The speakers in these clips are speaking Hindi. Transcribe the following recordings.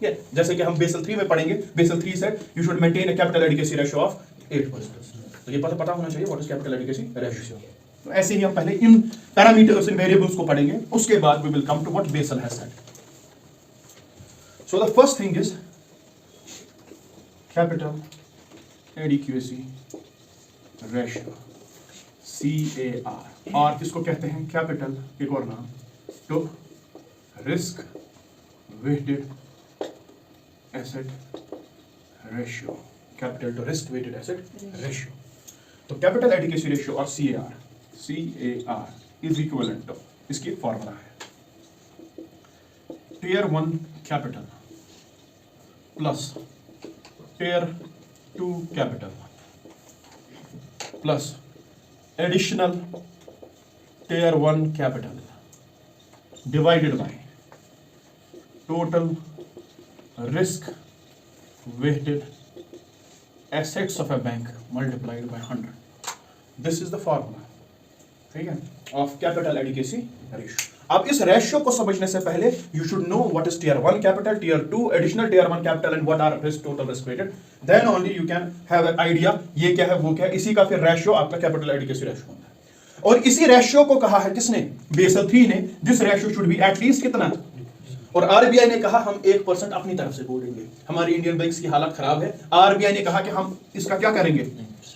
जैसे कि हम बेसल 3 में पढ़ेंगे, Basel 3 said you should maintain a capital adequacy ratio of 8%। तो ये पता होना चाहिए what is capital adequacy ratio. तो ऐसे ही हम पहले इन पैरामीटर्स, इन वेरिएबल्स को पढ़ेंगे, उसके बाद we will come to what Basel has said. So the first thing is capital adequacy ratio, CAR। और किसको कहते हैं? कैपिटल, एक और नाम, to risk weighted asset ratio, capital to risk weighted asset ratio. तो कैपिटल एडिक्वेसी रेशियो और CAR इज इक्विवेलेंट टू, इसकी फॉर्मूला है tier 1 capital plus tier 2 capital plus additional tier 1 capital divided by total risk weighted assets of a bank multiplied by 100. This is the formula, ठीक है, of capital adequacy ratio. अब इस रेशियो को समझने से पहले you should know what is tier 1 capital, tier 2 additional tier 1 capital and what are risk total risk weighted. Then only you can have an idea ये क्या है वो क्या है। इसी का फिर रेशियो आपका capital adequacy ratio होता है। और इसी रेशियो को कहा है किसने? बेसल 3 ने। This ratio should be at least कितना? और आरबीआई ने कहा हम 1% अपनी तरफ से बोलेंगे। हमारी इंडियन बैंक्स की हालत खराब है, आरबीआई ने कहा कि हम इसका क्या करेंगे?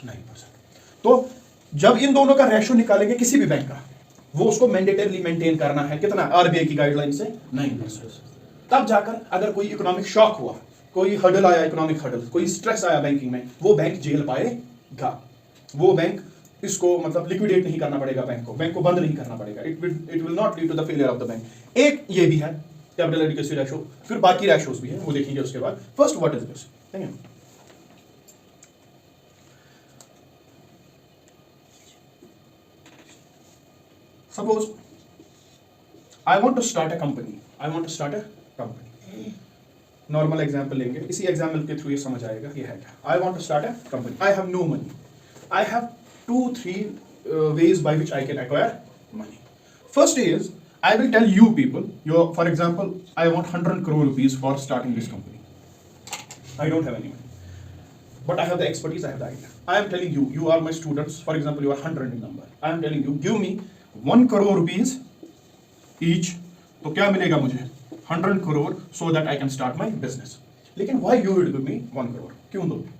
9%। तो जब इन दोनों का रेशियो निकालेंगे किसी भी बैंक का, वो उसको मैंडेटरली मेंटेन करना है कितना? आरबीआई की गाइडलाइन से 9%। तब जाकर अगर कोई इकोनॉमिक शॉक हुआ, कोई हर्डल आया, इकोनॉमिक हर्डल, कोई स्ट्रेस आया बैंकिंग में, वो बैंक झेल पाएगा। वो बैंक इसको मतलब लिक्विडेट नहीं करना पड़ेगा, बैंक को बंद नहीं करना पड़ेगा। It will not lead to the failure of the bank. एक ये भी है कैपिटल एडिक्वेसी रेशियो, फिर बाकी रेशियोज भी हैं, वो देखेंगे उसके बाद। फर्स्ट व्हाट इज दिस, ठीक है। Suppose I want to start a company, normal example लेंगे, इसी एग्जांपल के थ्रू ये समझ आएगा ये है क्या। I want to start a company, I have no money, I have 2-3 ways by which I can acquire money. First is I will tell you people, for example, I want 100 crore rupees for starting this company. I don't have any money, but I have the expertise, I have the idea. I am telling you, you are my students. For example, you are 100 in number. I am telling you, give me 1 crore rupees each. तो क्या मिलेगा मुझे? 100 crore so that I can start my business. लेकिन why you will give me 1 crore? क्यों दोगे?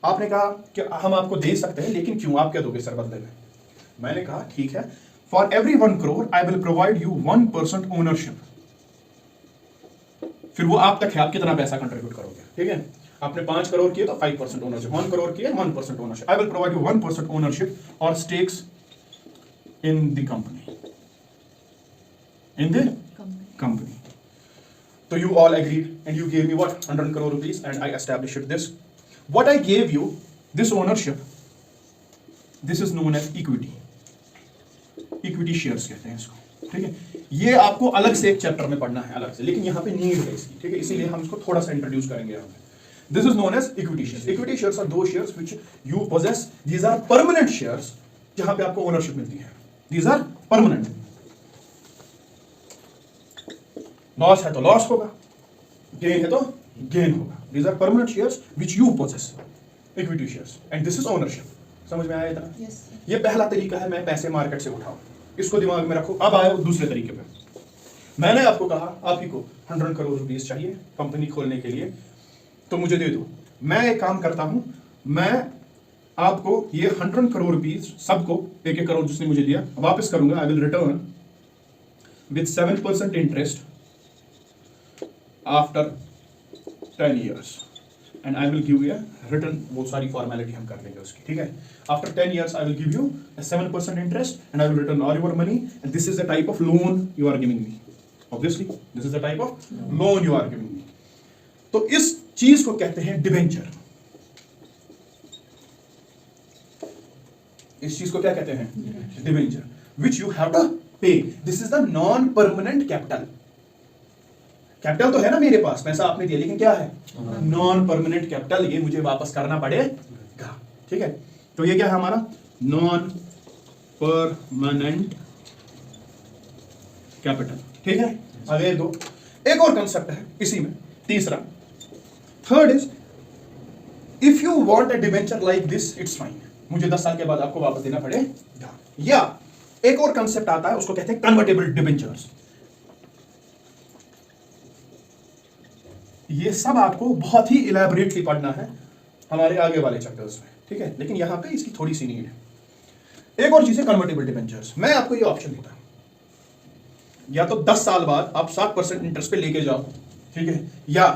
आपने कहा कि हम आपको दे सकते हैं, लेकिन क्यों? आप क्या दोगे सर बदले में? मैंने कहा ठीक है, for every 1 crore I will provide you 1% ownership. फिर वो आप तक है, आप कितना पैसा कंट्रीब्यूट करोगे, ठीक है। आपने 5 करोड़ किए तो 5% ओनरशिप, 1 करोड़ किए 1% ownership. I will provide you 1% ownership or stakes in the company. In the company. So you all agreed and you gave me what? 100 crore rupees and I established this. What I gave you, this ownership, this is known as equity. Equity shares कहते हैं इसको, ठीक है। ये आपको अलग से एक चैप्टर में पढ़ना है अलग से, लेकिन यहाँ पे नीड है इसकी, ठीक है, इसीलिए हम इसको थोड़ा सा इंट्रोड्यूस करेंगे यहाँ पे। This is known as equity shares. Equity shares are those shares which you possess, these are permanent shares, जहां पे आपको ओनरशिप मिलती है। These are permanent. लॉस है तो लॉस होगा, गेन है तो गेन होगा। These are permanent shares which you possess, equity shares, and this is ownership. समझ में आया इतना? yes. ये पहला तरीका है, मैं पैसे मार्केट से उठाऊं, इसको दिमाग में रखो। अब आए दूसरे तरीके पे। मैंने आपको कहा आप ही को 100 करोड़ रुपीस चाहिए कंपनी खोलने के लिए, तो मुझे दे दो। मैं एक काम करता हूं, मैं आपको ये 100 करोड़ रुपीस सबको 1-1 करोड़ जिसने मुझे दिया वापस करूंगा। I will return with 7% interest after 10 years and I will give you a return. वो सारी फॉर्मेलिटी हम कर लेंगे उसकी, ठीक है। After 10 years I will give you a 7% interest and I will return all your money, and this is the type of loan you are giving me. Obviously this is the type of loan you are giving me. तो इस चीज को कहते हैं डिबेंचर। इस चीज को क्या कहते हैं? Debenture, which you have to pay. This is the non-permanent capital. Capital तो है ना मेरे पास, पैसा आपने दिया, लेकिन क्या है? नॉन परमानेंट कैपिटल, ये मुझे वापस करना पड़ेगा, ठीक है। तो ये क्या है हमारा? नॉन परमानेंट कैपिटल, ठीक है। अगले दो, एक और कंसेप्ट है इसी में, तीसरा, third is if you want a debenture like this it's fine, मुझे 10 साल के बाद आपको वापस देना पड़ेगा। या एक और कंसेप्ट आता है, उसको कहते हैं कन्वर्टेबल डिबेंचर्स। ये सब आपको बहुत ही इलैबोरेटली पढ़ना है हमारे आगे वाले चैप्टर्स में, ठीक है, लेकिन यहां पे इसकी थोड़ी सी नीड है। एक और चीज है कन्वर्टेबल डिबेंचर्स। मैं आपको ये ऑप्शन देता हूं, या तो 10 साल बाद आप 7% इंटरेस्ट पे लेके जाओ, ठीक है, या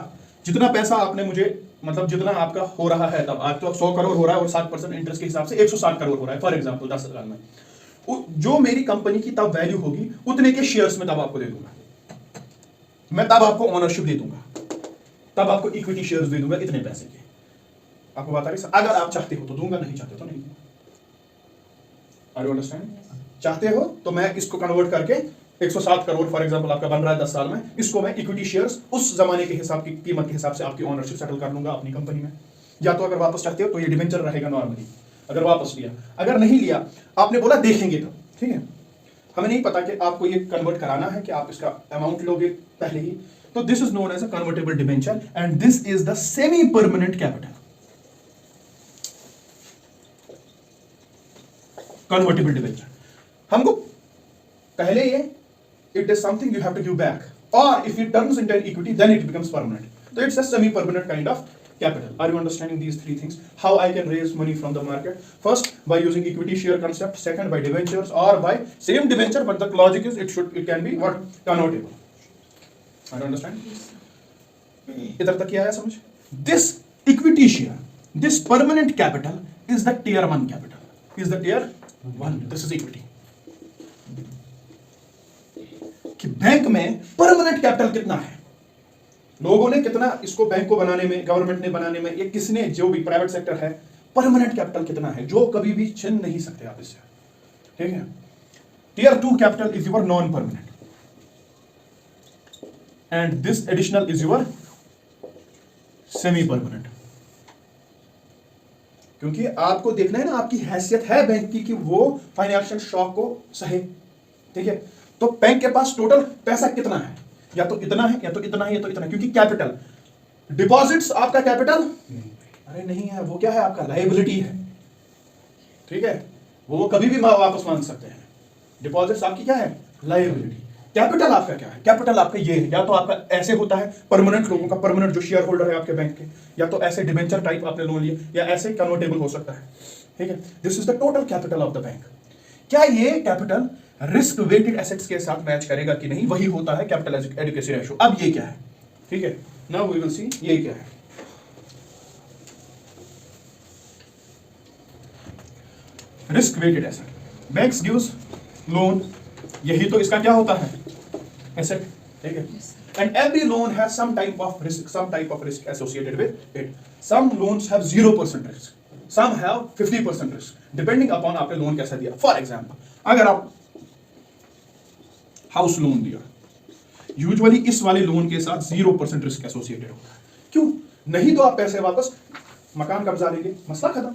जितना पैसा आपने मुझे, मतलब जितना आपका हो रहा है, तब आज तो 100 करोड़ हो रहा है और 7% इंटरेस्ट के हिसाब से 160 करोड़ हो रहा है फॉर एग्जांपल 10 साल में, जो मेरी कंपनी की तब वैल्यू होगी उतने के शेयर्स में तब आपको दे दूंगा, मैं तब आपको ओनरशिप दे दूंगा, तब आपको इक्विटी शेयर्स दे दूंगा इतने पैसे के। आपको बता रही, अगर आप चाहते हो तो दूंगा, नहीं चाहते तो नहीं दूंगा। Are you understand? चाहते हो तो मैं इसको कन्वर्ट करके 107 करोड़ फॉर एग्जांपल आपका बन रहा है 10 साल में, इसको मैं इक्विटी शेयर्स उस जमाने के हिसाब की कीमत के हिसाब से आपकी ओनरशिप सेटल कर लूंगा अपनी कंपनी में। या तो अगर वापस चाहते हो तो ये डिबेंचर रहेगा नॉर्मली, अगर वापस लिया, अगर नहीं लिया, आपने बोला देखेंगे तो, ठीक है, हमें नहीं पता कि आपको ये कन्वर्ट कराना है कि आप इसका अमाउंट लोगे पहले ही, तो this is known as a convertible debenture and this is the semi permanent capital. Convertible debenture हमको पहले ये it is something you have to give back, or if it turns into an equity then it becomes permanent, so it's a semi permanent kind of capital. Are you understanding these three things? How I can raise money from the market? First, by using equity share concept. Second, by debentures, or by same debenture but the logic is it can be what, convertible. Are you understand? इधर तक क्या आया समझ? This equity share, this permanent capital is the tier 1 capital, is the tier 1. This is equity. कि बैंक में परमानेंट कैपिटल कितना है, लोगों ने कितना इसको बैंक को बनाने में, गवर्नमेंट ने बनाने में, ये किसने, जो भी प्राइवेट सेक्टर है, परमानेंट कैपिटल कितना है जो कभी भी छीन नहीं सकते आप इससे, ठीक है। Tier 2 capital is your non permanent and this additional is your semi permanent, क्योंकि आपको देखना है ना आपकी हैसियत है बैंक की कि वो फाइनेंशियल शॉक को सहे, ठीक है। तो बैंक के पास टोटल पैसा कितना है, या तो इतना है, या तो इतना है, या तो इतना है, क्योंकि कैपिटल, डिपॉजिट्स आपका कैपिटल अरे नहीं है, वो क्या है, आपका लायबिलिटी है, ठीक है, वो कभी भी वापस मांग सकते हैं। डिपॉजिट्स आपकी क्या है, लायबिलिटी। कैपिटल आपका क्या है, कैपिटल आपका ये है, या तो आपका ऐसे होता है परमानेंट, लोगों का परमानेंट जो शेयर होल्डर है आपके बैंक के, या तो ऐसे डिबेंचर टाइप आपने लोन लिए, या ऐसे कन्वर्टेबल हो सकता है, ठीक है। This is the total capital of the bank. क्या ये कैपिटल रिस्क वेटेड एसेट्स के साथ मैच करेगा कि नहीं, वही होता है कैपिटल एडिक्वेसी रेशियो। अब ये क्या है, ठीक है, नाउ वी विल सी ये क्या है। Risk weighted asset, banks gives loan, यही तो इसका क्या होता है, एसेट, ठीक है। And every loan has some type of risk associated with it. Some loans have 0% risk, some have 50% risk, depending upon आपने लोन कैसा दिया। फॉर एग्जांपल, अगर आप हाउस लोन दिया, यूजुअली इस वाले लोन के साथ 0% रिस्क एसोसिएटेड होता है। क्यों? नहीं तो आप पैसे वापस मकान कब्जा लेंगे, मसला खत्म,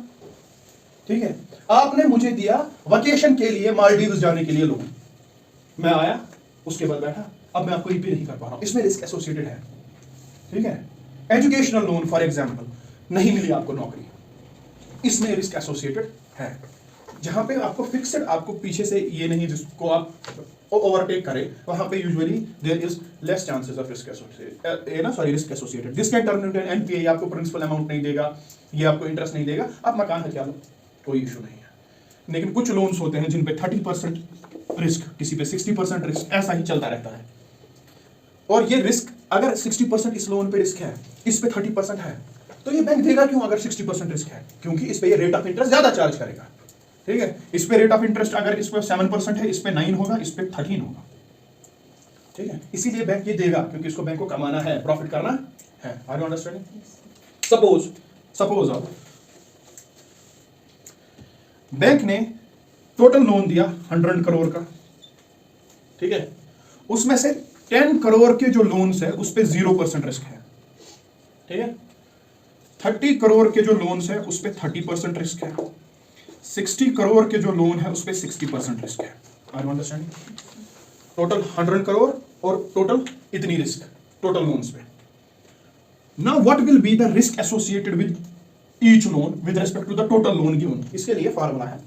ठीक है। आपने मुझे दिया वकेशन के लिए मालदीव्स जाने के लिए लोन, मैं आया उसके बाद बैठा, अब मैं आपको रिपे नहीं कर पा रहा हूं, इसमें रिस्क एसोसिएटेड है, ठीक है। एजुकेशनल लोन फॉर एग्जांपल, नहीं मिली आपको नौकरी, इसमें रिस्क एसोसिएटेड है। जहां पे आपको फिक्स्ड, आपको पीछे से ये नहीं जिसको आप ओवरटेक करे, वहां पे usually there is less chances of risk associated. This can turn into an NPA, आपको प्रिंसिपल अमाउंट नहीं देगा, ये आपको इंटरेस्ट नहीं देगा, आप मकान हथिया लो, कोई इशू नहीं है। लेकिन कुछ लोन्स होते हैं जिन पे 30% रिस्क, किसी पे 60% रिस्क, ऐसा ही चलता रहता है। और ये रिस्क, अगर 60% इस लोन पे रिस्क है, इस पे 30% है, तो ये बैंक देगा क्यों? अगर 60% रिस्क है, क्योंकि इस पे ये रेट ऑफ इंटरेस्ट ज्यादा चार्ज करेगा, ठीक है। इस पे रेट ऑफ इंटरेस्ट अगर इस पे 7% है, इस पे 9 होगा, इस पे 13 होगा, ठीक है। इसीलिए बैंक ये देगा, क्योंकि इसको बैंक को कमाना है, प्रॉफिट करना है। Are you understanding? सपोज आप बैंक ने टोटल लोन दिया 100 करोड़ का, ठीक है, उसमें से 10 करोड़ के जो लोन्स है उस पे 0% रिस्क है, ठीक है। 30 करोड़ के जो लोन्स है उस पे 30% रिस्क है, 60 करोड़ के जो लोन है उस पे 60% रिस्क है। Are you understanding? Total 100 crore और टोटल इतनी रिस्क टोटल लोन्स पे। Now what will be the risk associated with each loan with respect to the total loan given. इसके लिए फॉर्मूला है,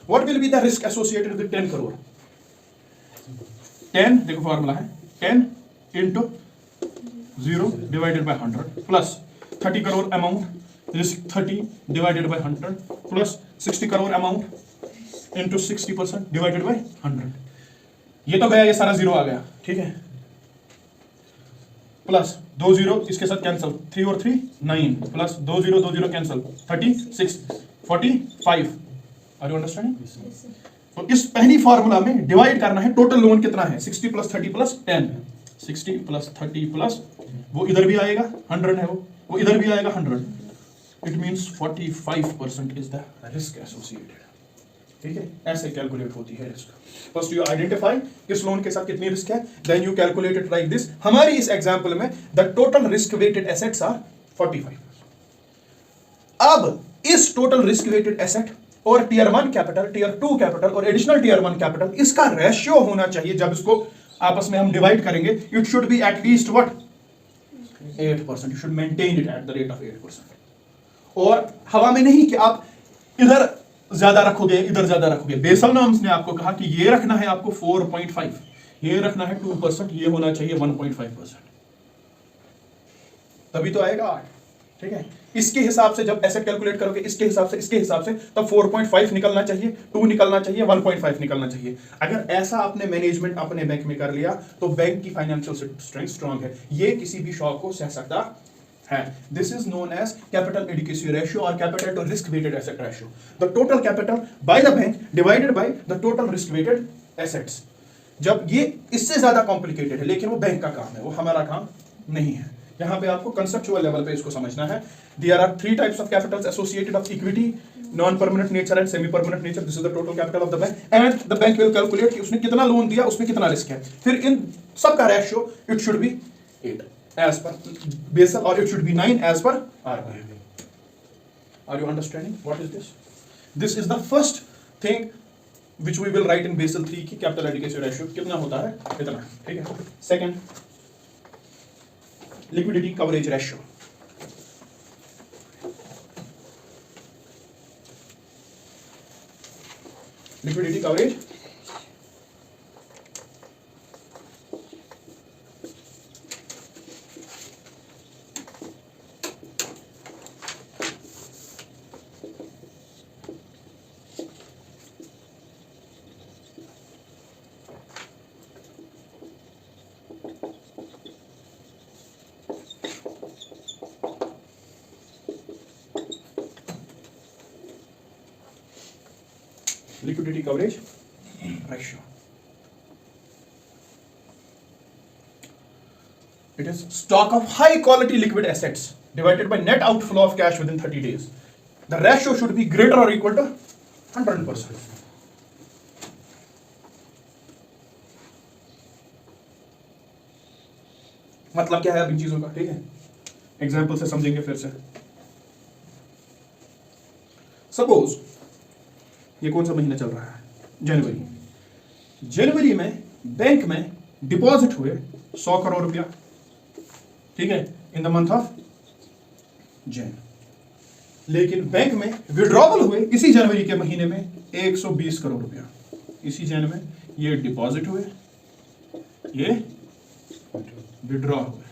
what will be the risk associated with 10 crore. 10 देखो फॉर्मूला है 10 into 0 divided by 100 plus 30 crore amount risk 30 divided by 100 plus 60 crore amount into 60% divided by 100। ये तो गया, ये सारा जीरो आ गया, ठीक है, प्लस 2 0 इसके साथ कैंसिल, 3 और 3 9 plus 2 0 cancel 36 45। Are you understanding? तो इस पहली फॉर्मूला में डिवाइड करना है टोटल लोन कितना है, 60 प्लस 30 प्लस 10, 60 प्लस 30 प्लस वो इधर भी आएगा 100 है, वो इधर भी आएगा 100। It means 45% is the risk associated. ठीक है, ऐसे कैलकुलेट होती है रिस्क। फर्स्ट यू आइडेंटिफाई किस लोन के साथ कितनी रिस्क है, then you calculate it like this. हमारी इस एग्जांपल में the total risk weighted assets are 45। अब इस टोटल रिस्क वेटेड एसेट और टीयर 1 कैपिटल, टीयर 2 कैपिटल और एडिशनल टीयर 1 कैपिटल, इसका रेशियो होना चाहिए जब इसको आपस में हम डिवाइड करेंगे, it should be at least what 8%। You should maintain it at the rate of 8%। और हवा में नहीं कि आप इधर ज्यादा रखोगे इधर ज्यादा रखोगे। बेसल नॉर्म्स ने आपको कहा कि ये रखना है आपको 4.5, ये रखना है 2%, ये होना चाहिए 1.5%, तभी तो आएगा 8। ठीक है, इसके हिसाब से जब एसेट कैलकुलेट करोगे, इसके हिसाब से तब 4.5 निकलना चाहिए, 2 निकलना चाहिए, 1.5 निकलना चाहिए। अगर ऐसा आपने मैनेजमेंट अपने बैंक में कर लिया तो बैंक की फाइनेंशियल स्ट्रेंथ स्ट्रांग है, ये किसी भी शॉक को सह सकता है। This is known as capital adequacy ratio और capital to risk weighted asset ratio. The total capital by the bank divided by the total risk weighted assets. जब ये इससे ज्यादा कॉम्प्लिकेटेड है, लेकिन वो बैंक का काम है, वो हमारा काम नहीं है। यहां पे आपको कंसेप्चुअल लेवल पे इसको समझना है। There are 3 types of capitals associated of equity, non permanent nature and semi permanent nature. This is the total capital of the bank and the bank will calculate कि उसने कितना लोन दिया, उसमें कितना रिस्क है। फिर इन सब का ratio it should be 8 as per Basel or it should be 9 as per RBI. Are you understanding what is this? This is the first thing which we will write in Basel 3 की capital adequacy ratio कितना होता है, इतना, ठीक है। Second, liquidity coverage ratio. Liquidity coverage liquidity coverage ratio. It is stock of high quality liquid assets divided by net outflow of cash within 30 days. The ratio should be greater or equal to 100%. मतलब क्या है अब इन चीजों का, ठीक है, एग्जाम्पल से समझेंगे फिर से। सपोज ये कौन सा महीना चल रहा है, जनवरी। जनवरी में बैंक में डिपॉजिट हुए 100 करोड़ रुपया, ठीक है, इन द मंथ ऑफ जन। लेकिन बैंक में विड्रॉवल हुए इसी जनवरी के महीने में 120 करोड़ रुपया। इसी जन में ये डिपॉजिट हुए, ये विड्रॉ हुए,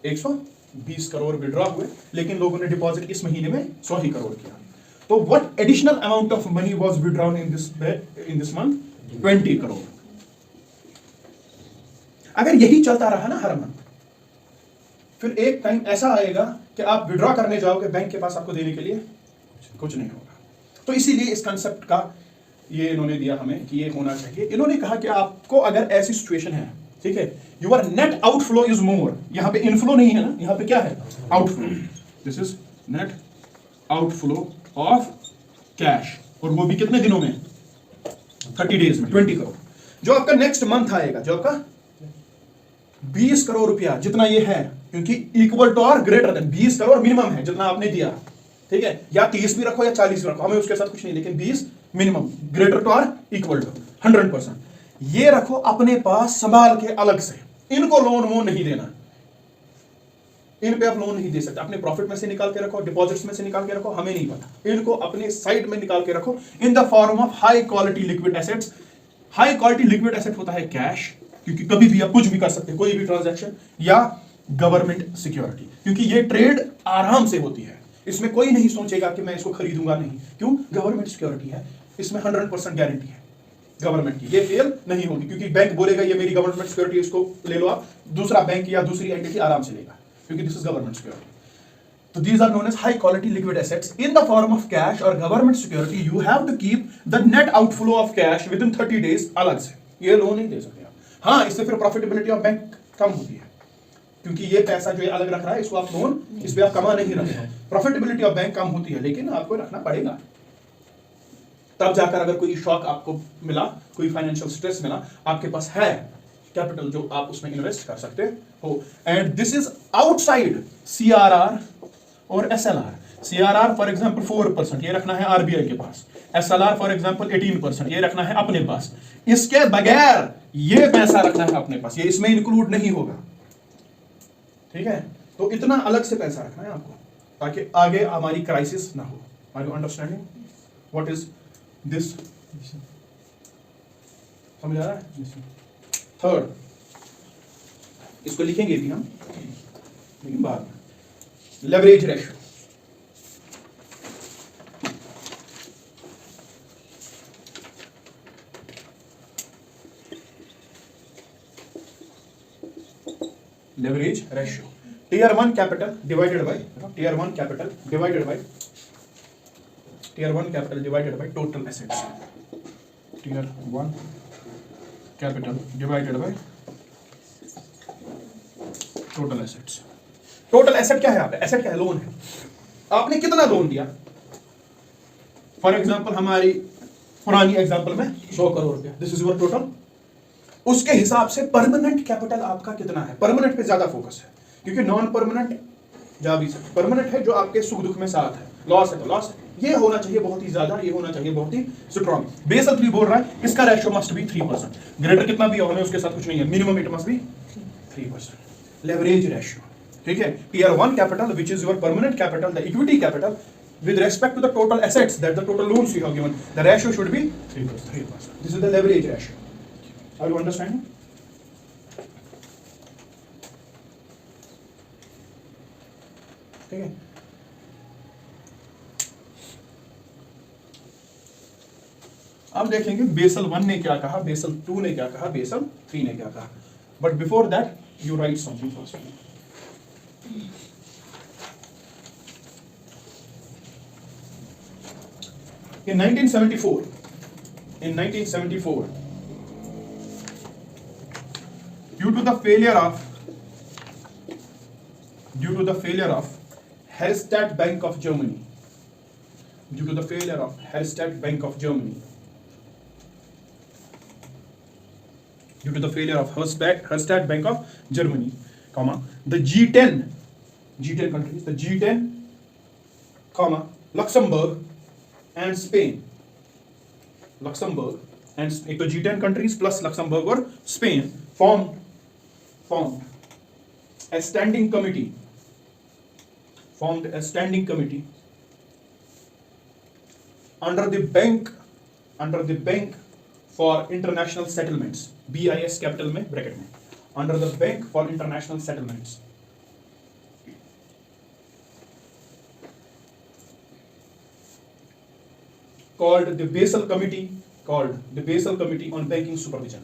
120 करोड़ विड्रॉ हुए, लेकिन लोगों ने डिपॉजिट इस महीने में 100 ही करोड़ किया। तो what additional amount of money was withdrawn in this month? 20 crore. अगर यही चलता रहा ना हर मंथ, फिर एक टाइम ऐसा आएगा कि आप विड्रॉ करने जाओगे, बैंक के पास आपको देने के लिए कुछ नहीं होगा। तो इसीलिए इस कंसेप्ट का ये इन्होंने दिया हमें कि ये होना चाहिए। इन्होंने कहा कि आपको अगर ऐसी सिचुएशन है, ठीक है, your net outflow is more, यहां पे इनफ्लो नहीं है ना, यहां पे क्या है, outflow. This is net outflow of cash, और वो भी कितने दिनों में, 30 डेज में 20 करोड़। जो आपका नेक्स्ट मंथ आएगा, जो आपका 20 करोड़ रुपया जितना ये है, क्योंकि इक्वल टू और ग्रेटर देन 20 करोड़ मिनिमम है जितना आपने दिया, ठीक है, या 30 भी रखो या 40 भी रखो, हमें उसके साथ कुछ नहीं, लेकिन 20 मिनिमम, ग्रेटर टू और इक्वल टू 100%। ये रखो अपने पास संभाल के अलग से, इनको लोन वोन नहीं देना, इन पे आप लोन नहीं दे सकते, अपने प्रॉफिट में से निकाल के रखो, डिपॉजिट्स में से निकाल के रखो, हमें नहीं पता, इनको अपने साइड में निकाल के रखो in the form of high quality liquid assets. High quality liquid asset होता है कैश, क्योंकि कभी भी आप कुछ भी कर सकते हैं, कोई भी ट्रांजैक्शन, या गवर्नमेंट सिक्योरिटी, क्योंकि ये ट्रेड आराम से होती है, इसमें कोई नहीं सोचेगा कि मैं इसको खरीदूंगा नहीं, क्यों? गवर्नमेंट सिक्योरिटी है, इसमें 100% गारंटी है गवर्नमेंट की, ये फेल नहीं होगी, क्योंकि बैंक बोलेगा ये मेरी गवर्नमेंट सिक्योरिटी, इसको ले लो आप, दूसरा बैंक या दूसरी एंटिटी आराम से लेगा, क्योंकि this is government security. So these are known as high quality liquid assets in the form of cash or government security. You have to keep the net outflow of cash within 30 days अलग से, ये लोन नहीं दे सकते आप। हाँ, इससे फिर प्रॉफिटेबिलिटी ऑफ बैंक कम होती है, क्योंकि ये पैसा जो ये अलग रख रहा है, इसको आप लोन, इस पे आप कमा नहीं रहे हो, प्रॉफिटेबिलिटी ऑफ बैंक कम होती है, लेकिन आपको रखना पड़ेगा, तब जाकर अगर कोई शॉक आपको मिला, कोई फाइनेंशियल स्ट्रेस मिला, आपके पास है कैपिटल जो आप उसमें इन्वेस्ट कर सकते हो। And this is outside CRR और SLR। CRR फॉर एग्जांपल 4%, ये रखना है RBI के पास, SLR फॉर एग्जांपल 18%, ये रखना है अपने पास, इसके बगैर ये पैसा रखना है अपने पास, ये इसमें इंक्लूड नहीं होगा, ठीक है? तो इतना अलग से पैसा रखना है आपको, ताकि आगे हमारी क्राइसिस ना हो। Are you understanding what is this? समझ आ रहा है? थर्ड, इसको लिखेंगे भी हम, लेकिन बाद में, leverage ratio. Leverage ratio, Tier 1 capital divided by Tier 1 capital divided by Tier 1 capital divided by total assets. Tier 1 capital divided by total assets. Total asset क्या है? आप एसेट क्या है? लोन है। आपने कितना लोन दिया? फॉर एग्जांपल हमारी पुरानी एग्जांपल में 100 करोड़ रुपया, दिस इज योर टोटल। उसके हिसाब से परमानेंट कैपिटल आपका कितना है? परमानेंट पे ज्यादा फोकस है, क्योंकि नॉन परमानेंट जा भी सकते, परमानेंट है जो आपके सुख दुख में साथ है, लॉस है तो लॉस है, ये होना चाहिए बहुत ही ज्यादा, ये होना चाहिए बहुत ही स्ट्रॉन्ग। बेसल 3 बोल रहा है, इसका रेशियो मस्ट बी 3%, ग्रेटर कितना भी होने उसके साथ कुछ नहीं है, minimum it must be 3%। Leverage ratio, ठीक है? Tier 1 capital, which is your permanent capital, the equity capital, with respect to the total assets, that the total loans you have given, the ratio should be 3%. This is the leverage ratio. Are you understanding? ठीक है? अब देखेंगे बेसल 1 ने क्या कहा, बेसल 2 ने क्या कहा, बेसल 3 ने क्या कहा। But before that you right something first. In 1974, due to the failure of Herstatt Bank of Germany, the G10 countries, Luxembourg and Spain, एक तो G10 countries plus Luxembourg और Spain formed a standing committee under the Bank for International Settlements, BIS capital में ब्रैकेट में, under the Bank for International Settlements, called the Basel Committee on Banking Supervision.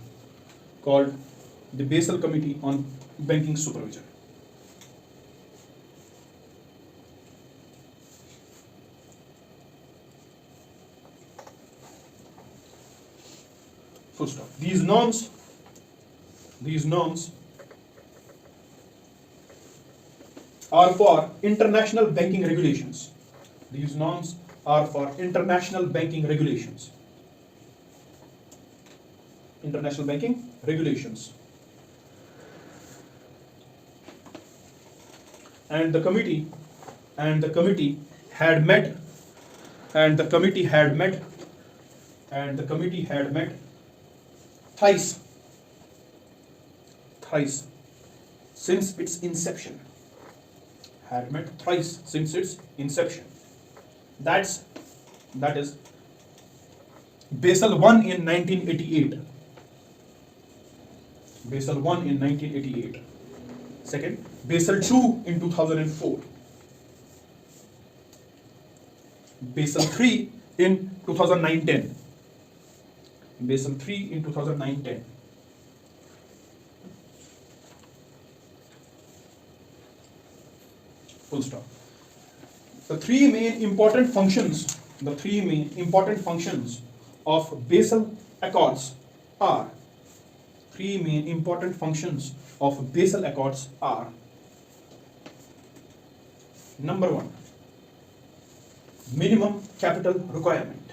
Full stop. These norms are for international banking regulations. International banking regulations. And the committee had met thrice since its inception. Had met thrice since its inception. That is Basel I in 1988. Basel I in 1988. Second, Basel II in 2004. Basel III in 2009-10. Basel III in 2009-10. Full stop. The three main important functions of Basel Accords are number one, minimum capital requirement.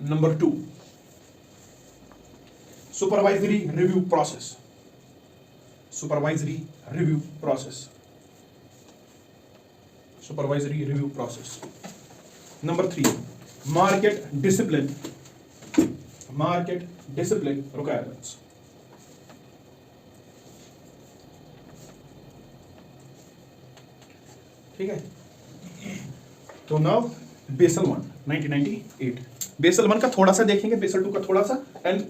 Number two, supervisory review process. Number three, market discipline requirements. ठीक है, तो नाउ बेसल 1 1998, बेसल 1 का थोड़ा सा देखेंगे, बेसल 2 का थोड़ा सा, एंड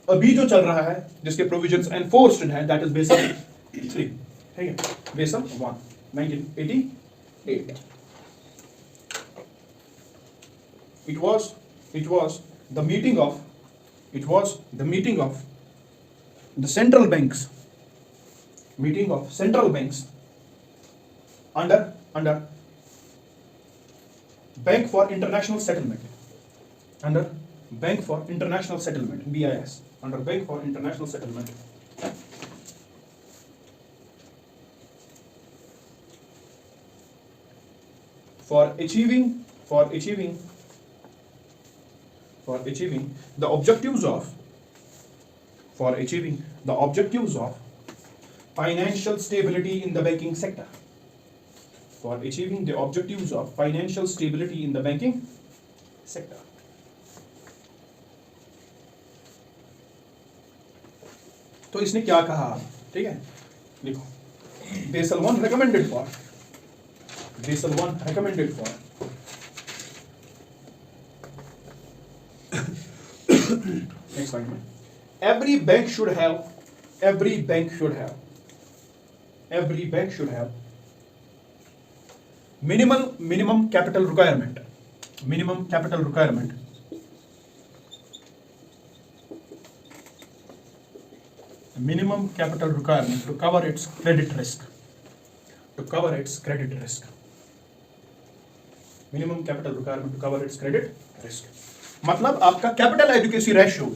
अभी जो चल रहा है जिसके प्रोविजंस एनफोर्स्ड है दैट इज बेसल 3. ठीक है, basal 1 1988. It was the meeting of the central banks under Bank for International Settlement, BIS, under Bank for International Settlement. For achieving the objectives of financial stability in the banking sector. तो इसने क्या कहा, ठीक है, लिखो, basal 1 recommended for next point, every bank should have minimum capital requirement to cover its credit risk. Minimum capital requirement to cover its credit risk. मतलब आपका कैपिटल एडिक्वेसी रेशियो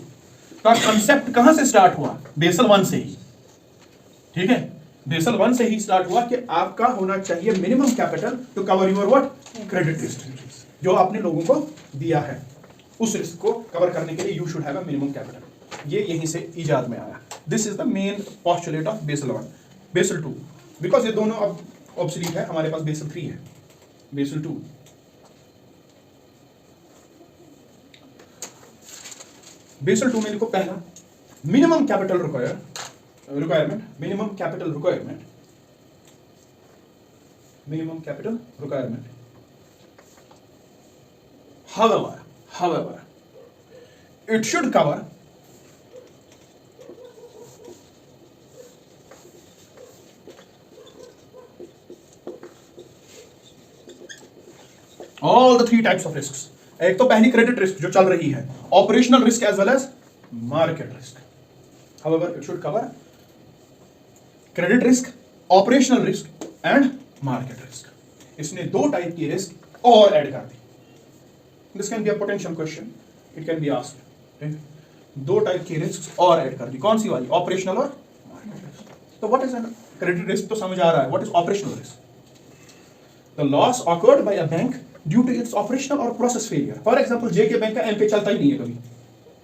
का कंसेप्ट कहां से स्टार्ट हुआ? बेसल 1 से ही. ठीक है, बेसल 1 से ही स्टार्ट हुआ कि आपका होना चाहिए minimum capital to cover your what? Credit risk. जो आपने लोगों को दिया है उस रिस्क को कवर करने के लिए you should have a minimum capital. ये यहीं से इजाद में आया. This is the main postulate of Basel 1. Basel 2, because ये दोनों अब ऑब्सोलीट है, हमारे पास बेसल 3 है. बेसल 2, बेसल 2 में लिखो पहला, minimum capital requirement. However, it should cover all the three types of risks. एक तो पहली क्रेडिट रिस्क जो चल रही है, operational risk as well as market risk. However, it should cover credit risk, operational risk and market risk. इसने दो टाइप की रिस्क और ऐड कर दी. This can be a potential question, it can be asked. दो टाइप की रिस्क और ऐड कर दी. कौन सी वाली? ऑपरेशनल और मार्केट रिस्क. तो व्हाट इज क्रेडिट रिस्क तो समझ आ रहा है. What is operational risk? The loss occurred by a bank due to its operational और process failure. For example, JK bank का एमपे चलता ही नहीं है कभी,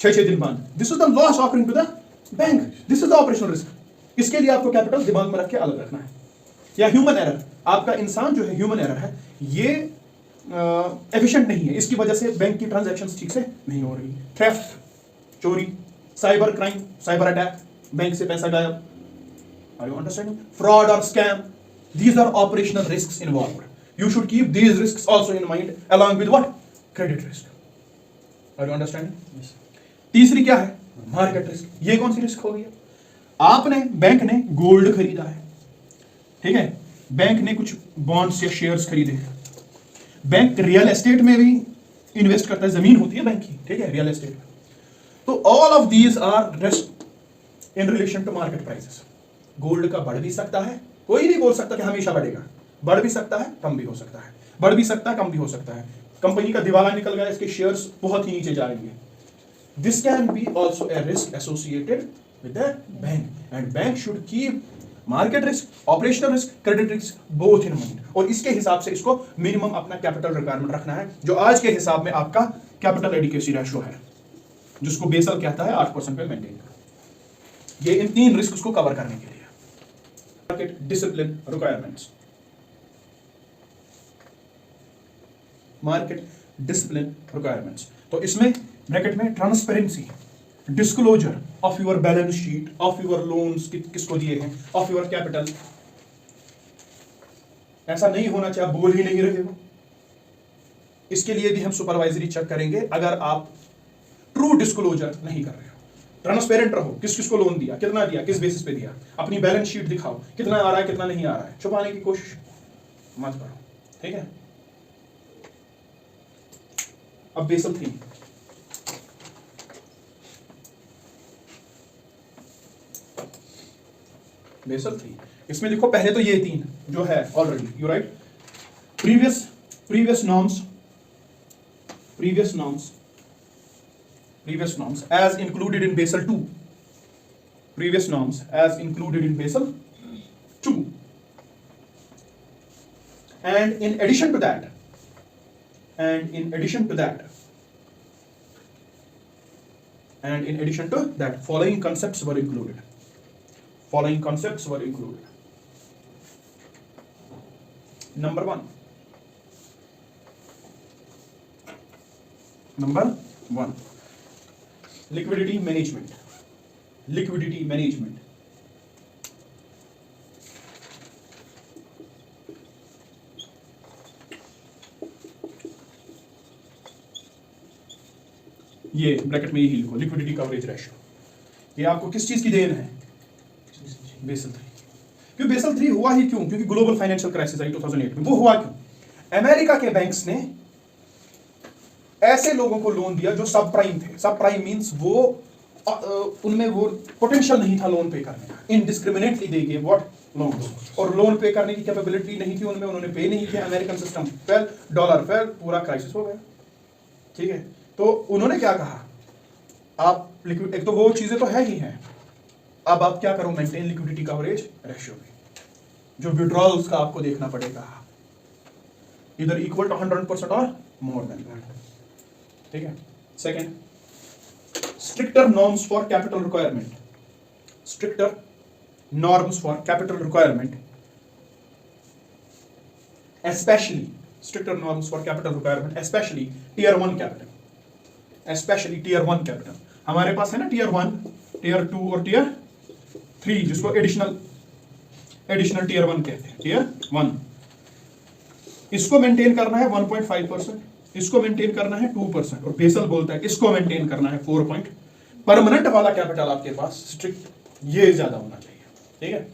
6 दिन बंद. This is the loss occurring to the bank. This is the operational risk. इसके लिए आपको कैपिटल दिमाग में रख के अलग रखना है. या ह्यूमन एरर, आपका इंसान जो है ह्यूमन एरर है, ये एफिशिएंट नहीं है, इसकी वजह से बैंक की ट्रांजैक्शंस ठीक से नहीं हो रही। थेफ्ट, चोरी, cyber crime, cyber attack, bank से पैसा गायब, आर यू अंडरस्टैंडिंग? फ्रॉड और scam, these are operational risks involved. You should keep these risks also in mind along with what? Credit risk. Are you understanding? Yes. तीसरी क्या है? Market risk. ये कौन सी रिस्क हो गई है? आपने, बैंक ने गोल्ड खरीदा है, ठीक है, बैंक ने कुछ बॉन्ड्स या शेयर्स खरीदे हैं, बैंक रियल एस्टेट में भी इन्वेस्ट करता है, जमीन होती है बैंक की, ठीक है, रियल एस्टेट में। तो all of these are risk in relation to market prices. Gold का बढ़ भी सकता है, कोई नहीं बोल सकता कि हमेशा बढ़ेगा, बढ़ भी सकता है, कम भी हो सकता है, बढ़ भी सकता है, कम भी हो सकता है। कंपनी का दिवाला निकल गया, इसके शेयर्स बहुत ही नीचे जाएंगे। This can B also a risk associated with the bank, and bank should keep market risk, operational risk, credit risk both in mind, और इसके हिसाब से इसको मिनिमम अपना कैपिटल रिक्वायरमेंट रखना है, जो आज के हिसाब में आपका कैपिटल एडिक्वेसी रेशियो है, जिसको बेसल कहता है 8% पे मेंटेन करना। ये इन 3 रिस्क को कवर करने के लिए। Market discipline requirements, market discipline requirements, तो इसमें ब्रैकेट में transparency, disclosure of your balance sheet, of your loans किसको दिए हैं, ऑफ योर कैपिटल। ऐसा नहीं होना चाहिए, बोल ही नहीं रहे हो। इसके लिए भी हम सुपरवाइजरी चेक करेंगे अगर आप ट्रू डिस्क्लोजर नहीं कर रहे हो। ट्रांसपेरेंट रहो, किस किस को लोन दिया, कितना दिया, किस बेसिस पे दिया, अपनी बैलेंस शीट दिखाओ, कितना आ रहा है, कितना नहीं आ रहा है, छुपाने की कोशिश मत करो, ठीक है। अब बेसल 3, बेसल 3, इसमें देखो पहले तो ये 3 जो है already, you right, previous norms as included in Basel 2, previous norms as included in Basel 2, and in addition to that, following concepts were included. Number 1, liquidity management. ये ब्रैकेट में यही लिखो, लिक्विडिटी कवरेज रेशियो। ये आपको किस चीज की देन है? बेसल 3। क्यों बेसल 3 हुआ ही क्यों? क्योंकि ग्लोबल फाइनेंशियल क्राइसिस आई 2008 में। वो हुआ क्यों? अमेरिका के बैंक्स ने ऐसे लोगों को लोन दिया जो सब प्राइम थे। सब प्राइम मींस वो उनमें वो पोटेंशियल नहीं था लोन पे करने का, indiscriminately they give what loans, और लोन पे करने की कैपेबिलिटी नहीं थी उनमें, उन्होंने पे नहीं किया, American system fail, dollar fail, पूरा क्राइसिस हो गया, ठीक है। तो उन्होंने क्या कहा, आप लिक्विड, एक तो वो चीजें तो है ही हैं, अब आप क्या करो, मेंटेन लिक्विडिटी कवरेज रेशियो में, जो विड्रॉल्स का आपको देखना पड़ेगा, इधर इक्वल टू 100% और मोर देन दैट, ठीक है। Second, stricter norms for capital requirement, stricter norms for capital requirement, especially stricter norms for capital requirement, especially tier 1 capital, especially tier 1 capital। हमारे पास है ना tier 1, tier 2 और tier 3, जिसको एडिशनल tier 1 कहते हैं, tier 1। इसको मेंटेन करना है 1.5%, इसको मेंटेन करना है 2%, और बेसल बोलता है इसको मेंटेन करना है 4%। परमानेंट वाला कैपिटल आपके पास स्ट्रिक्ट ये ज्यादा होना चाहिए, ठीक है।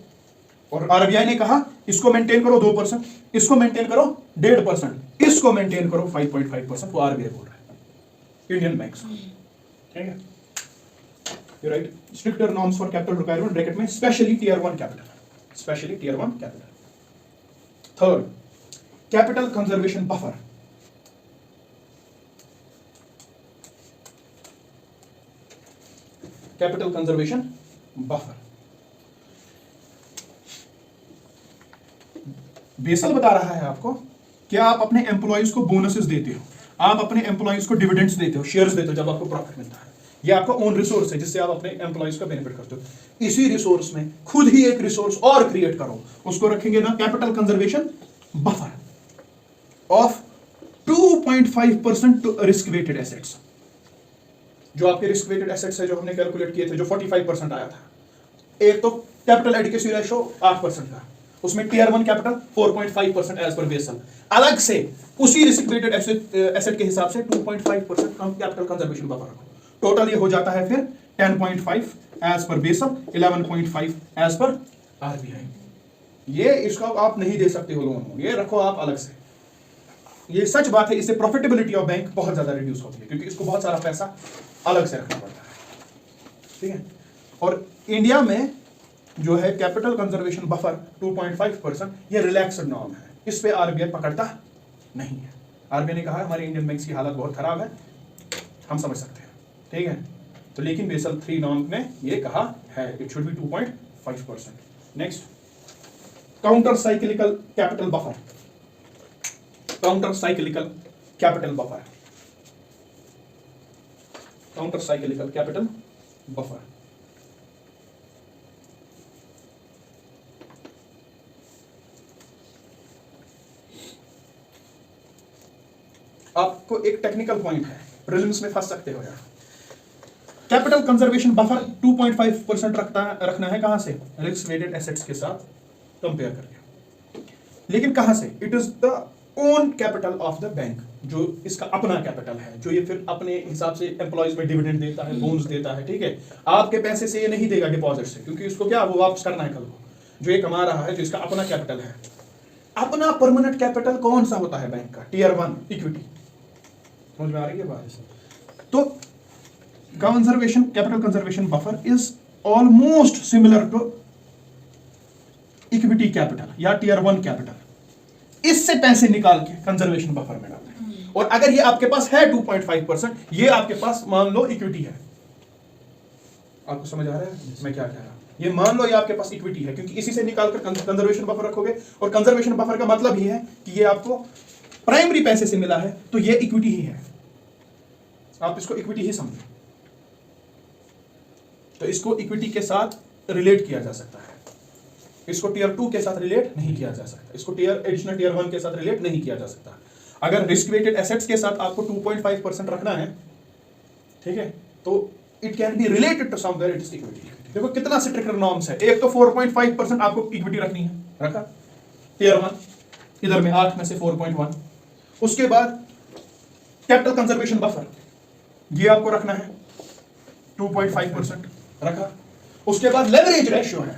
और आरबीआई ने कहा इसको मेंटेन करो 2%, इसको मेंटेन करो 1.5%, इसको मेंटेन करो 5.5%, वो आरबीआई बोल रहा है, इंडियन बैंक्स, ठीक है। You write, stricter norms for capital requirement bracket में specially tier 1 capital, specially tier 1 capital. Third, capital conservation buffer, capital conservation buffer. Basel बता रहा है आपको कि आप अपने एम्प्लॉइज को बोनसेस देते हो, आप अपने एम्प्लॉइज को डिविडेंड्स देते हो, शेयर्स देते हो जब आपको प्रॉफिट मिलता है, ये आपका ओन रिसोर्स है जिससे आप अपने एम्प्लॉइज का बेनिफिट करते हो। इसी रिसोर्स में खुद ही एक रिसोर्स और क्रिएट करो, उसको रखेंगे ना capital conservation buffer of 2.5% risk weighted assets, जो आपके रिस्क वेटेड एसेट्स है जो हमने कैलकुलेट किए थे, जो 45% आया था। एक तो कैपिटल एडिक्वेसी रेशो 8% का, उसमें tier 1 capital 4.5% as per Basel, अलग से उसी रिस्क वेटेड एसेट के हिसाब से 2.5% कम कैपिटल कंजर्वेशन बफर रखो। टोटल ये हो जाता है फिर 10.5 as per basal, 11.5 as per RBI. ये इसका आप नहीं दे सकते हो लोन, ये रखो आप अलग से। ये सच बात है, इससे प्रॉफिटेबिलिटी ऑफ बैंक बहुत ज्यादा रिड्यूस होती है, क्योंकि इसको बहुत सारा पैसा अलग से रखना पड़ता है, ठीक है। और इंडिया में जो है कैपिटल कंजर्वेशन बफर 2.5%, ये रिलैक्स्ड नॉर्म है, इस पे आरबीआई पकड़ता नहीं है। आरबीआई ने कहा हमारे इंडियन बैंक्स की हालत बहुत खराब है, हम समझ सकते हैं, ठीक है। तो लेकिन बेसल 3 नॉर्म ने ये कहा है it should be 2.5%। Next, counter cyclical capital buffer. Counter cyclical capital buffer, counter cyclical capital buffer. आपको एक टेक्निकल पॉइंट है, प्रीलिम्स में फंस सकते हो यार। कैपिटल कंजर्वेशन बफर 2.5% रखना है, कहां से? रिस्क वेटेड एसेट्स के साथ कंपेयर करके। लेकिन कहां से? It is the own capital of the bank, जो इसका अपना कैपिटल है, जो ये फिर अपने हिसाब से एम्प्लॉयज में डिविडेंड देता है, बोनस देता है, ठीक है। आपके पैसे से ये नहीं देगा डिपॉजिट से, क्योंकि इसको क्या वो वापस करना है कल को, जो ये कमा रहा है, जो इसका अपना कैपिटल है। अपना परमानेंट कैपिटल कौन सा होता है बैंक का? Tier 1 equity. समझ में आ रही है बात? तो conservation, capital conservation buffer is almost similar to equity capital या टियर 1 कैपिटल। इससे पैसे निकाल के कंजर्वेशन बफर में डालते हैं। और अगर ये आपके पास है 2.5%, ये आपके पास मान लो इक्विटी है। आपको समझ आ रहा है मैं क्या कह रहा हूं? ये मान लो ये आपके पास इक्विटी है, क्योंकि इसी से निकालकर कंजर्वेशन बफर रखोगे, और कंजर्वेशन बफर का मतलब ही है कि ये आपको प्राइमरी पैसे से मिला है, तो ये इक्विटी ही है। आप इसको इक्विटी ही समझो। तो इसको इक्विटी के साथ रिलेट किया जा सकता है, इसको टियर 2 के साथ रिलेट नहीं किया जा सकता, इसको एडिशनल टियर 1 के साथ रिलेट नहीं किया जा सकता। अगर रिस्क वेटेड एसेट्स के साथ आपको 2.5% रखना है, ठीक है, तो it can be related to somewhere it is equity. देखो कितना स्ट्रिक्ट नॉर्म्स है। एक तो 4.5% आपको इक्विटी रखनी है, रखा टियर 1, इधर में 8 में से 4.1। उसके बाद कैपिटल कंजर्वेशन बफर, ये आपको रखना है 2.5%, रखा। उसके बाद लेवरेज रेशियो है,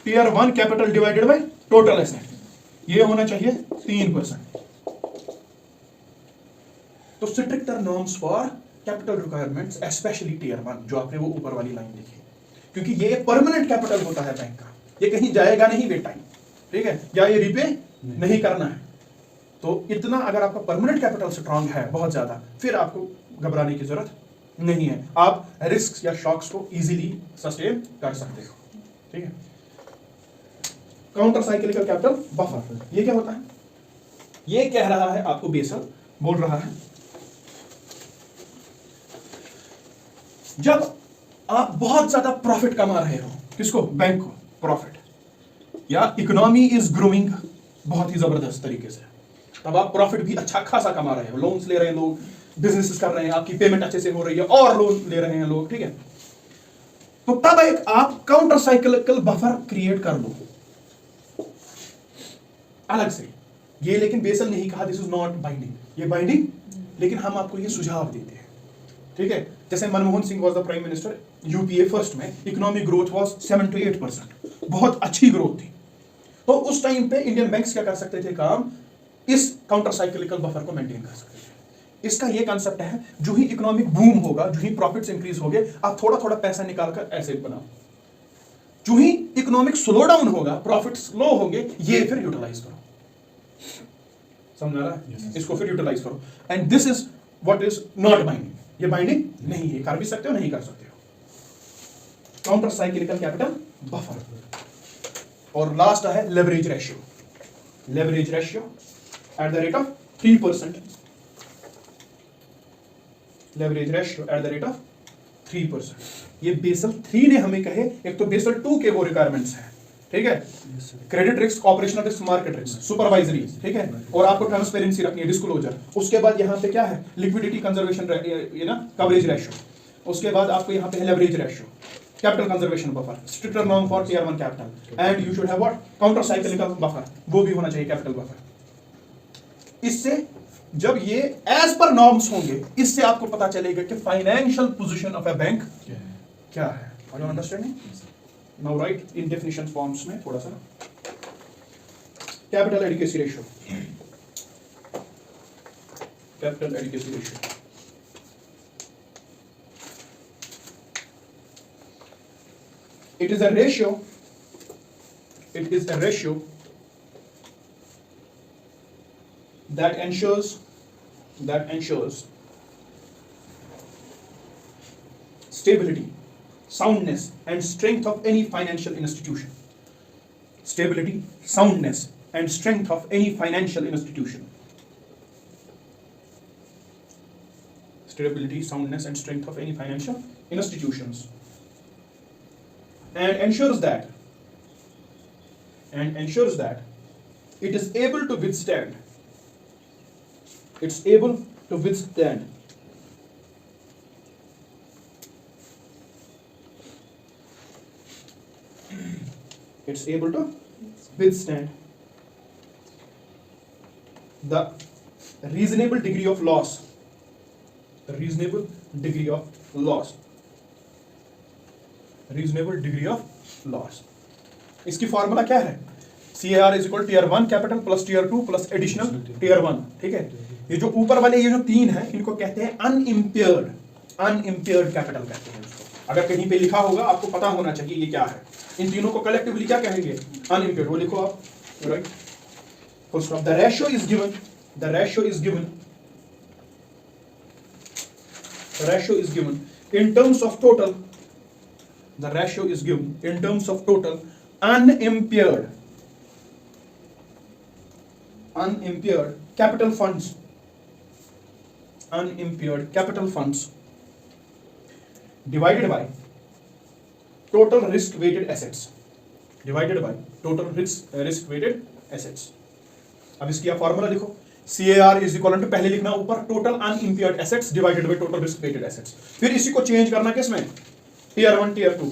tier 1 capital divided by total asset, ये होना चाहिए 3%। तो stricter norms for capital requirements, specially tier 1, जो आपने वो ऊपर वाली लाइन लिखी, क्योंकि ये एक परमानेंट कैपिटल होता है बैंक का, ये कहीं जाएगा नहीं बे टाइम, ठीक है, या ये रिपे नहीं करना है। तो इतना अगर आपका परमानेंट कैपिटल स्ट्रांग है बहुत ज्यादा, फिर आपको घबराने की जरूरत नहीं है, आप रिस्क या शॉक्स को इजीली सस्टेन कर सकते हो, ठीक है। काउंटर साइक्लिकल कैपिटल बफर, ये क्या होता है? ये कह रहा है आपको, बेसल बोल रहा है, जब आप बहुत ज्यादा प्रॉफिट कमा रहे हो, किसको? बैंक को प्रॉफिट, या इकोनॉमी इज ग्रोइंग बहुत ही जबरदस्त तरीके से, तब आप प्रॉफिट भी अच्छा खासा कमा रहे हो, लोन्स ले रहे हैं लोग, बिजनेस कर रहे हैं, आपकी पेमेंट अच्छे से हो रही है, और लोन ले रहे हैं लोग, ठीक है। तो तब एक आप काउंटर साइक्लिकल बफर क्रिएट कर लो अलग से। ये लेकिन बेसल नहीं कहा, दिस इज नॉट बाइंडिंग, ये बाइंडिंग, लेकिन हम आपको ये सुझाव देते हैं, ठीक है। जैसे Manmohan Singh was the prime minister, UPA first में इकोनॉमिक ग्रोथ वाज 7 to 8%, बहुत अच्छी ग्रोथ थी। तो उस टाइम पे इंडियन बैंक्स क्या कर सकते थे काम, इस काउंटर साइक्लिकल बफर को मेंटेन कर सकते थे। इसका ये कांसेप्ट है, जो ही इकोनॉमिक बूम होगा, जो ही प्रॉफिट्स इंक्रीज होंगे, आप थोड़ा थोड़ा पैसा निकालकर ऐसे बनाओ, जो ही इकोनॉमिक स्लो डाउन होगा, प्रॉफिट स्लो होंगे, ये फिर यूटिलाइज करो। समझ आ रहा है? इसको फिर यूटिलाइज करो। And this is what is not binding, ये बाइंडिंग नहीं है, कर भी सकते हो नहीं कर सकते हो। Counter cyclical capital buffer. और लास्ट है leverage ratio, leverage ratio at the rate of 3%, leverage ratio at the rate of 3%। ये बेसल 3 ने हमें कहे, एक तो बेसल 2 के वो रिक्वायरमेंट्स है, ठीक है, credit risk, operational risk, market risk, supervisory, ठीक है, और आपको ट्रांसपेरेंसी रखनी है, डिस्क्लोजर। उसके बाद यहाँ पे क्या है, लिक्विडिटी कंजर्वेशन, ये ना कवरेज रेशियो। उसके बाद आपको यहाँ पे है leverage ratio, capital conservation buffer, stricter norm for tier 1 capital, and you should have what, counter cyclical buffer, वो भी होना चाहिए कैपिटल बफर। इससे जब ये एज पर नॉर्म्स होंगे, इससे आपको पता चलेगा कि financial position of a bank क्या है। Are you understanding? Now right in definition forms में थोड़ा सा capital adequacy ratio, capital adequacy ratio, it is a ratio, it is a ratio that ensures stability, soundness and strength of any financial institution. Stability, soundness and strength of any financial institution. Stability, soundness and strength of any financial institutions. And ensures that it is able to withstand, it's able to withstand it's able to withstand the reasonable degree of loss, the reasonable degree of loss, reasonable degree of loss. इसकी फॉर्मूला क्या है? CAR is equal tier 1 capital plus tier 2 plus additional tier 1, ठीक है। ये जो ऊपर वाले ये जो तीन है, इनको कहते हैं अनइम्पेयर्ड, अनइम्पेयर्ड कैपिटल कहते हैं उसको। अगर कहीं पे लिखा होगा आपको पता होना चाहिए ये क्या है। इन तीनों को कलेक्टिवली क्या कहेंगे? अनइम्पेयर्ड। वो लिखो आप, right, full stop. The ratio is given, the ratio is given, the ratio is given in terms of total, the ratio is given in terms of total unimpaired capital funds, unimpaired capital funds divided by total risk weighted assets, divided by total risk weighted assets. अब इसकी आप फॉर्मूला लिखो, CAR इज इक्वल टू, पहले लिखना ऊपर total unimpaired assets divided by total risk weighted assets, फिर इसी को चेंज करना किसमें? Tier 1 tier 2,